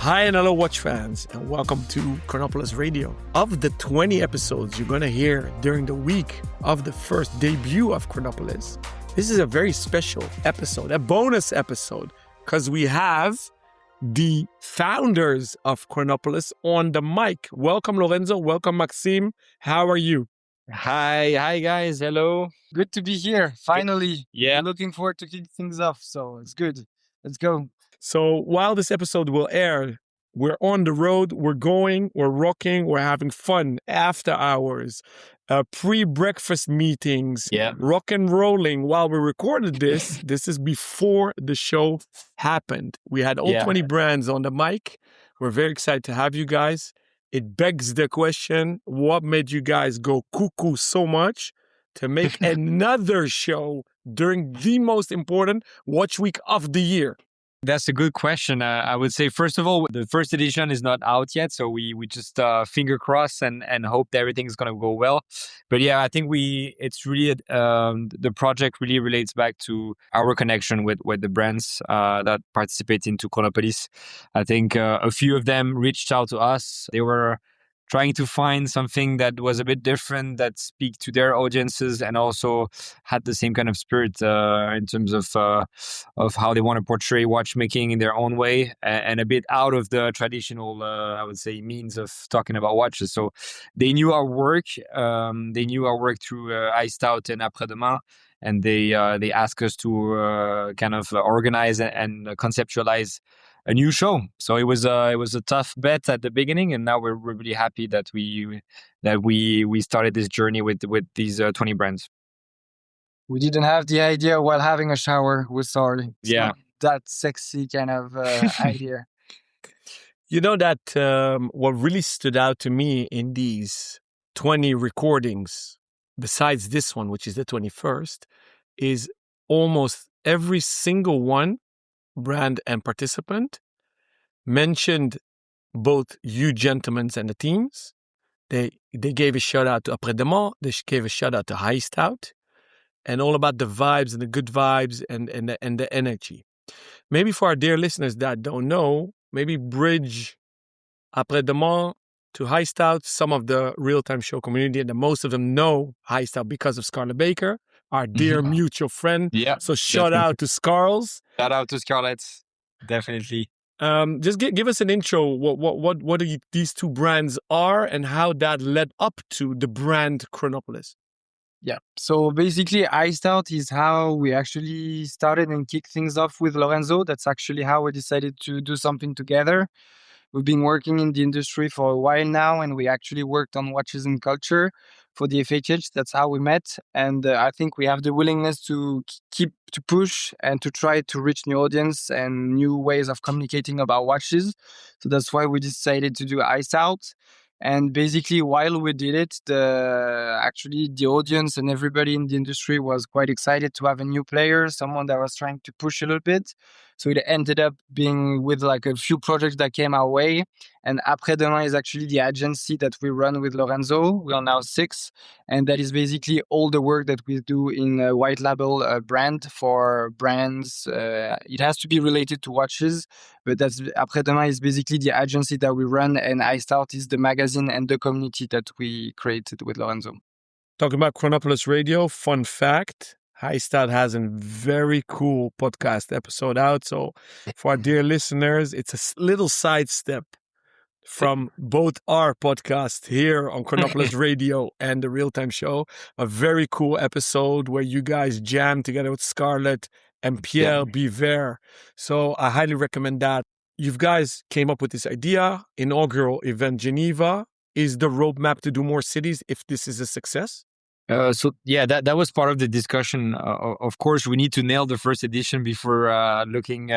Hi and hello, watch fans, and welcome to Chronopolis Radio. Of the 20 episodes you're going to hear during the week of the first debut of Chronopolis, this is a very special episode, a bonus episode, because we have the founders of Chronopolis on the mic. Welcome, Lorenzo. Welcome, Maxime. How are you? Hi guys. Hello. Good to be here. Finally. Yeah. Looking forward to kick things off. So it's good. Let's go. So while this episode will air, we're on the road, we're rocking, we're having fun, after hours, pre-breakfast meetings, rock and rolling. While we recorded this is before the show happened. We had all 20 brands on the mic. We're very excited to have you guys. It begs the question, what made you guys go cuckoo so much to make another show during the most important watch week of the year? That's a good question. I would say, first of all, the first edition is not out yet. So we just finger cross and hope that everything's going to go well. But yeah, I think it's really, the project really relates back to our connection with the brands that participate into Chronopolis. I think a few of them reached out to us. They were trying to find something that was a bit different, that speak to their audiences, and also had the same kind of spirit in terms of how they want to portray watchmaking in their own way, and a bit out of the traditional, I would say, means of talking about watches. So they knew our work. They knew our work through Iced Out and Apres Demain. And they asked us to kind of organize and conceptualize a new show. So it was a tough bet at the beginning, and now we're really happy that we started this journey with these 20 brands. We didn't have the idea while having a shower. We're sorry. It's not that sexy kind of idea. You know that what really stood out to me in these 20 recordings, besides this one, which is the 21st, is almost every single one, brand and participant, mentioned both you gentlemen and the teams. They gave a shout out to Apres Demain. They gave a shout out to Iced Out, and all about the vibes and the good vibes and the energy. Maybe for our dear listeners that don't know, maybe bridge Apres Demain to Iced Out. Some of the real-time show community, and the most of them know Iced Out because of Scarlett Baker, our dear mutual friend. Yeah. So shout out to Scarls. Shout out to Scarlett. Definitely. Just give us an intro. What these two brands are, and how that led up to the brand Chronopolis. Yeah. So basically, Iced Out is how we actually started and kicked things off with Lorenzo. That's actually how we decided to do something together. We've been working in the industry for a while now, and we actually worked on watches and culture for the FHH. That's how we met. And I think we have the willingness to keep to push and to try to reach new audience and new ways of communicating about watches. So that's why we decided to do Iced Out. And basically, while we did it, the audience and everybody in the industry was quite excited to have a new player, someone that was trying to push a little bit. So it ended up being with like a few projects that came our way. And Apres Demain is actually the agency that we run with Lorenzo. We are now 6. And that is basically all the work that we do in a white label brand for brands. It has to be related to watches, but Apres Demain is basically the agency that we run, and Iced Out is the magazine and the community that we created with Lorenzo. Talking about Chronopolis Radio, fun fact, Iced Out has a very cool podcast episode out. So for our dear listeners, it's a little sidestep from both our podcast here on Chronopolis Radio and the Real-Time Show. A very cool episode where you guys jam together with Scarlett and Pierre Biver. So I highly recommend that. You guys came up with this idea, inaugural event Geneva. Is the roadmap to do more cities if this is a success? That was part of the discussion. Of course, we need to nail the first edition before looking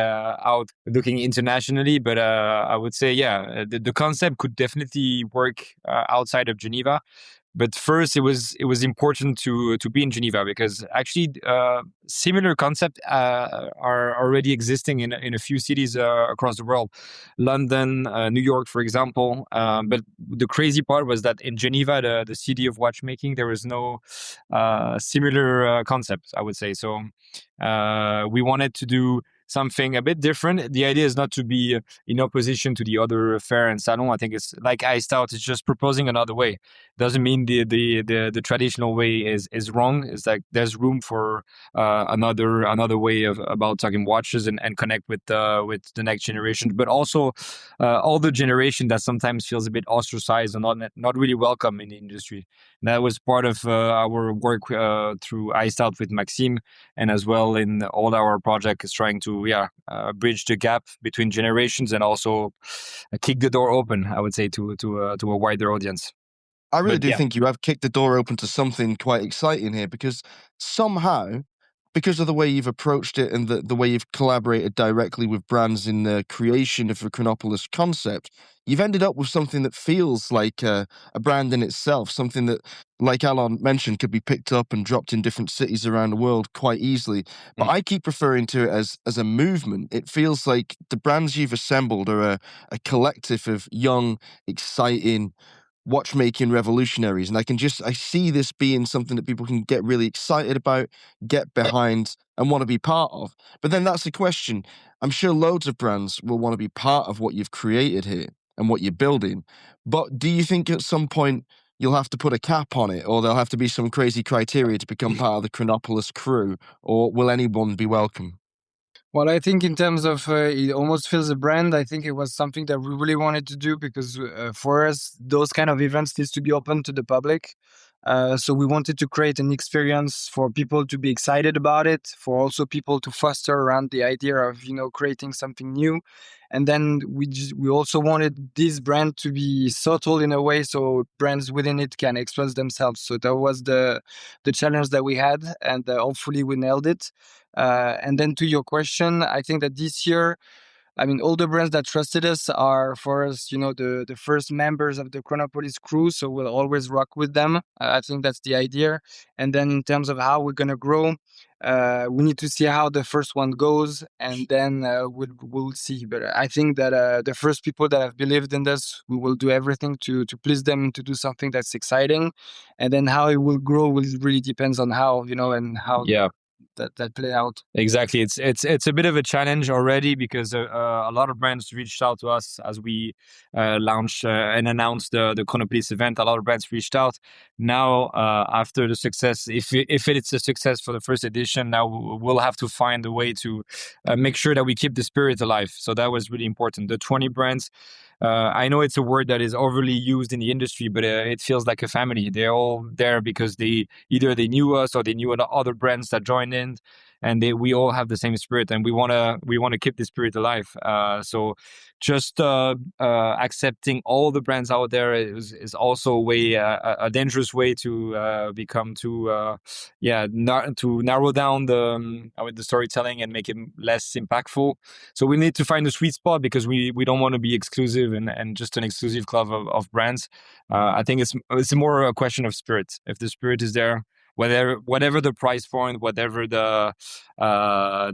internationally. But I would say, the concept could definitely work outside of Geneva. But first, it was important to be in Geneva, because actually similar concepts are already existing in a few cities across the world, London, New York, for example. But the crazy part was that in Geneva, the city of watchmaking, there was no similar concept, I would say. So we wanted to do something a bit different. The idea is not to be in opposition to the other fair and salon. I think it's like Iced Out. It's just proposing another way. Doesn't mean the traditional way is wrong. It's like there's room for another way of about talking watches and connect with the next generation, but also older generation that sometimes feels a bit ostracized and not really welcome in the industry. And that was part of our work through Iced Out with Maxime, and as well in all our projects, trying to bridge the gap between generations and also kick the door open, I would say, to a wider audience. I really do think you have kicked the door open to something quite exciting here, because somehow, because of the way you've approached it and the way you've collaborated directly with brands in the creation of the Chronopolis concept, you've ended up with something that feels like a brand in itself, something that, like Alain mentioned, could be picked up and dropped in different cities around the world quite easily. But I keep referring to it as a movement. It feels like the brands you've assembled are a collective of young, exciting watchmaking revolutionaries, and I see this being something that people can get really excited about, get behind, and want to be part of. But then that's the question. I'm sure loads of brands will want to be part of what you've created here and what you're building. But do you think at some point you'll have to put a cap on it, or there'll have to be some crazy criteria to become part of the Chronopolis crew, or will anyone be welcome? Well, I think in terms of it almost feels a brand. I think it was something that we really wanted to do because for us, those kind of events needs to be open to the public. So we wanted to create an experience for people to be excited about it, for also people to foster around the idea of creating something new. And then we also wanted this brand to be subtle in a way, so brands within it can express themselves. So that was the challenge that we had, and hopefully we nailed it. And then to your question, I think that this year, I mean, all the brands that trusted us are, for us, the first members of the Chronopolis crew. So we'll always rock with them. I think that's the idea. And then in terms of how we're going to grow, we need to see how the first one goes, and then we'll see. But I think that the first people that have believed in this, we will do everything to please them, to do something that's exciting. And then how it will grow will really depends on how, and how that play out. Exactly. It's a bit of a challenge already, because a lot of brands reached out to us as we launched and announced the Chronopolis event. A lot of brands reached out. Now, after the success, if it's a success for the first edition, now we'll have to find a way to make sure that we keep the spirit alive. So that was really important. The 20 brands, I know it's a word that is overly used in the industry, but it feels like a family. They're all there because they knew us, or they knew other brands that joined in, and we all have the same spirit, and we want to keep the spirit alive. So just accepting all the brands out there is also a dangerous way to become to narrow down the storytelling and make it less impactful. So we need to find a sweet spot, because we don't want to be exclusive and just an exclusive club of brands. I think it's more a question of spirit. If the spirit is there, whatever the price point, whatever the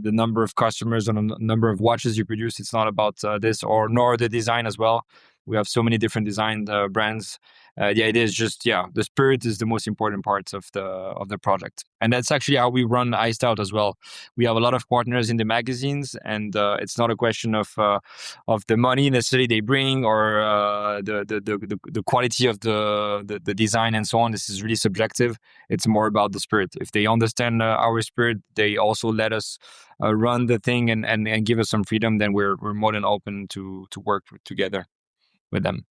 number of customers and the number of watches you produce, it's not about this nor the design as well. We have so many different design brands. The idea is just the spirit is the most important part of the project, and that's actually how we run Iced Out as well. We have a lot of partners in the magazines, and it's not a question of the money necessarily they bring, or the quality of the design and so on. This is really subjective. It's more about the spirit. If they understand our spirit, they also let us run the thing and give us some freedom. Then we're more than open to work together with them.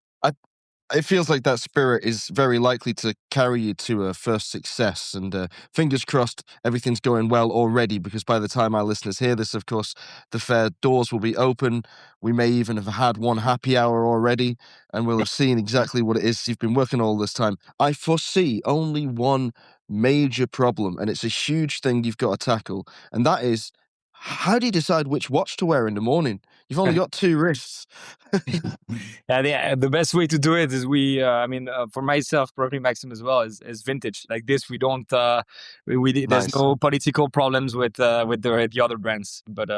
It feels like that spirit is very likely to carry you to a first success, and fingers crossed everything's going well already, because by the time our listeners hear this, of course, the fair doors will be open. We may even have had one happy hour already, and we'll have seen exactly what it is you've been working all this time. I foresee only one major problem, and it's a huge thing you've got to tackle, and that is, how do you decide which watch to wear in the morning? You've only got 2 wrists. The best way to do it is for myself, probably Maxim as well, is vintage. Like this, we don't. There's Nice. no political problems with the other brands. But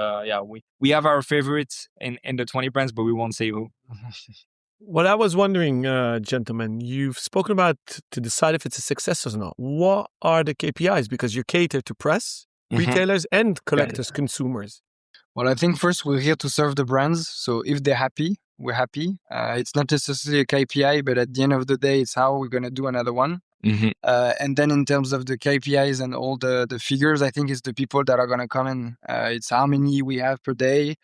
we have our favorites in the 20 brands, but we won't say who. What I was wondering, gentlemen, you've spoken about to decide if it's a success or not. What are the KPIs? Because you cater to press, retailers, and collectors, consumers. Well, I think first we're here to serve the brands. So if they're happy, we're happy. It's not necessarily a KPI, but at the end of the day, it's how we're going to do another one. Mm-hmm. And then in terms of the KPIs and all the figures, I think it's the people that are going to come in. It's how many we have per day.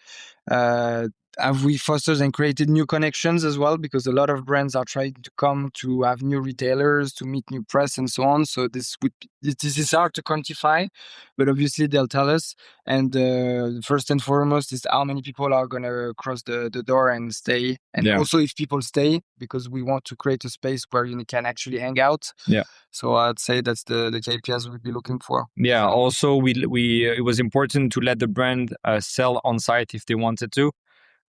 Have we fostered and created new connections as well? Because a lot of brands are trying to come to have new retailers, to meet new press and so on. So this is hard to quantify, but obviously they'll tell us. And first and foremost is how many people are going to cross the door and stay. And also if people stay, because we want to create a space where you can actually hang out. Yeah. So I'd say that's the KPIs we'd be looking for. Yeah. Also, we it was important to let the brand sell on site if they wanted to.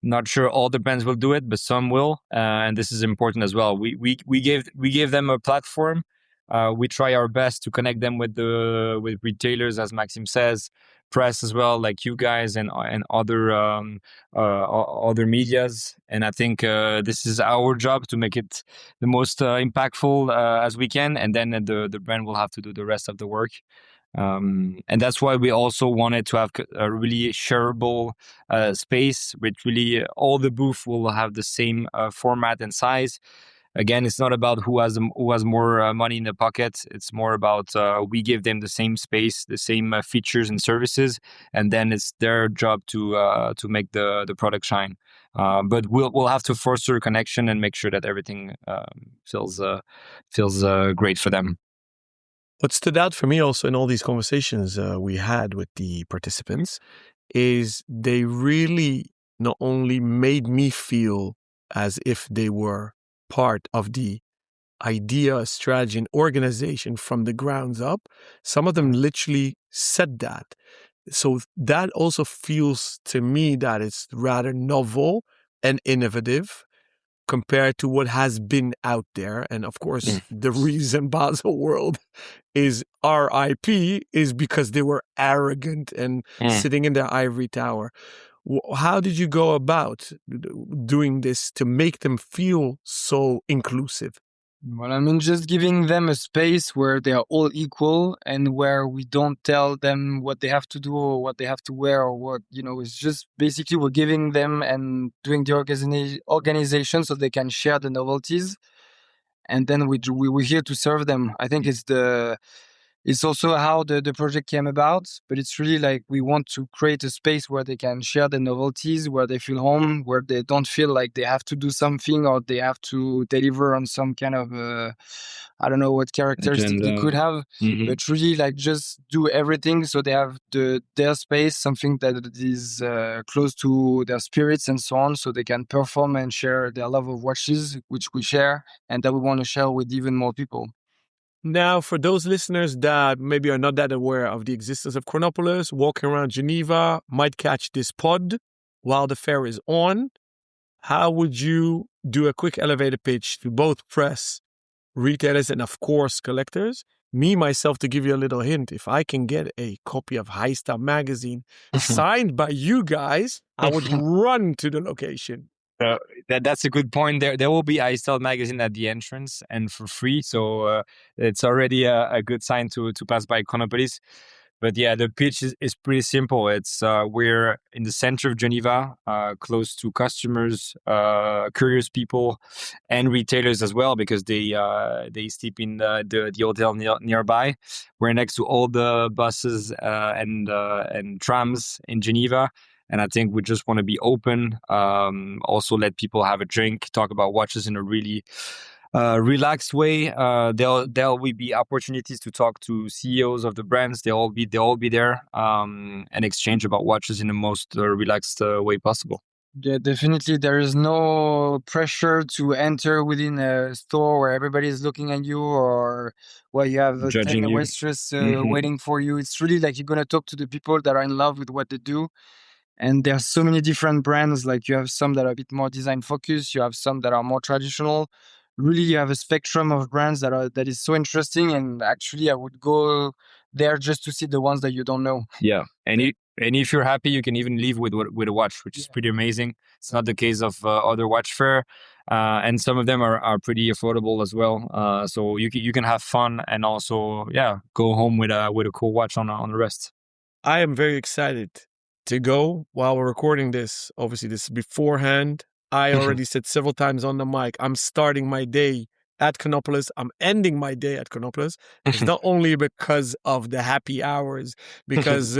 Not sure all the brands will do it, but some will, and this is important as well. We gave them a platform. We try our best to connect them with retailers, as Maxime says, press as well, like you guys and other medias. And I think this is our job to make it the most impactful as we can, and then the brand will have to do the rest of the work. And that's why we also wanted to have a really shareable space, which really all the booth will have the same format and size. Again, it's not about who has more money in the pocket. It's more about we give them the same space, the same features and services, and then it's their job to make the product shine. But we'll have to foster a connection and make sure that everything feels great for them. What stood out for me also in all these conversations we had with the participants is they really not only made me feel as if they were part of the idea, strategy, and organization from the grounds up. Some of them literally said that. So that also feels to me that it's rather novel and innovative compared to what has been out there. And of course, the reason Basel World is RIP is because they were arrogant and sitting in their ivory tower. How did you go about doing this to make them feel so inclusive? Well, I mean, just giving them a space where they are all equal and where we don't tell them what they have to do or what they have to wear or what, it's just basically we're giving them and doing the organization so they can share the novelties. And then we're here to serve them. I think it's also how the project came about, but it's really like we want to create a space where they can share the novelties, where they feel home, where they don't feel like they have to do something or they have to deliver on some kind of, I don't know what characteristic they could have, but really like just do everything so they have their space, something that is close to their spirits and so on, so they can perform and share their love of watches, which we share, and that we want to share with even more people. Now, for those listeners that maybe are not that aware of the existence of Chronopolis, walking around Geneva, might catch this pod while the fair is on. How would you do a quick elevator pitch to both press, retailers, and of course, collectors? Me, myself, to give you a little hint, if I can get a copy of High Style magazine signed by you guys, I would run to the location. That's a good point. There will be iStyle magazine at the entrance and for free, so it's already a good sign to pass by Chronopolis. But yeah, the pitch is pretty simple. It's we're in the center of Geneva, close to customers, curious people, and retailers as well, because they sleep in the hotel nearby. We're next to all the buses and trams in Geneva. And I think we just want to be open, also let people have a drink, talk about watches in a really relaxed way. There will be opportunities to talk to CEOs of the brands. They'll all be there and exchange about watches in the most relaxed way possible. Yeah, definitely. There is no pressure to enter within a store where everybody is looking at you or where you have a 10 waitress waiting for you. It's really like you're going to talk to the people that are in love with what they do. And there are so many different brands. Like you have some that are a bit more design focused. You have some that are more traditional. Really, you have a spectrum of brands that is so interesting. And actually, I would go there just to see the ones that you don't know. Yeah, and if you're happy, you can even leave with a watch, which is pretty amazing. It's not the case of other watch fair, and some of them are pretty affordable as well. So you can have fun and also go home with a cool watch on the rest. I am very excited to go while we're recording this. Obviously, this is beforehand. I already said several times on the mic, I'm starting my day at Chronopolis. I'm ending my day at Chronopolis. It's not only because of the happy hours, because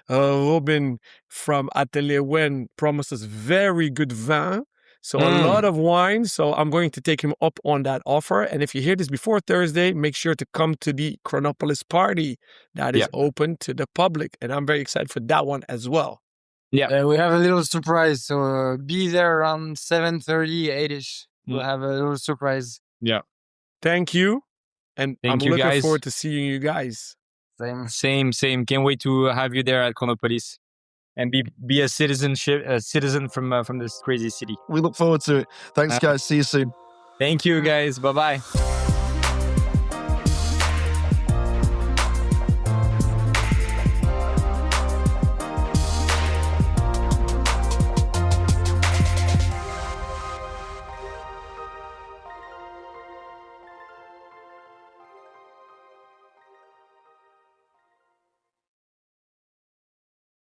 Robin from Atelier Wen promised us very good vin. So a lot of wine. So I'm going to take him up on that offer. And if you hear this before Thursday, make sure to come to the Chronopolis party that is open to the public. And I'm very excited for that one as well. Yeah. We have a little surprise. So be there around 7:30, 8ish. We'll have a little surprise. Yeah. Thank you. And I'm you, looking guys. forward to seeing you guys. Same. Can't wait to have you there at Chronopolis and be a citizen from this crazy city. We look forward to it. Thanks, guys. See you soon. Thank you, guys. Bye-bye.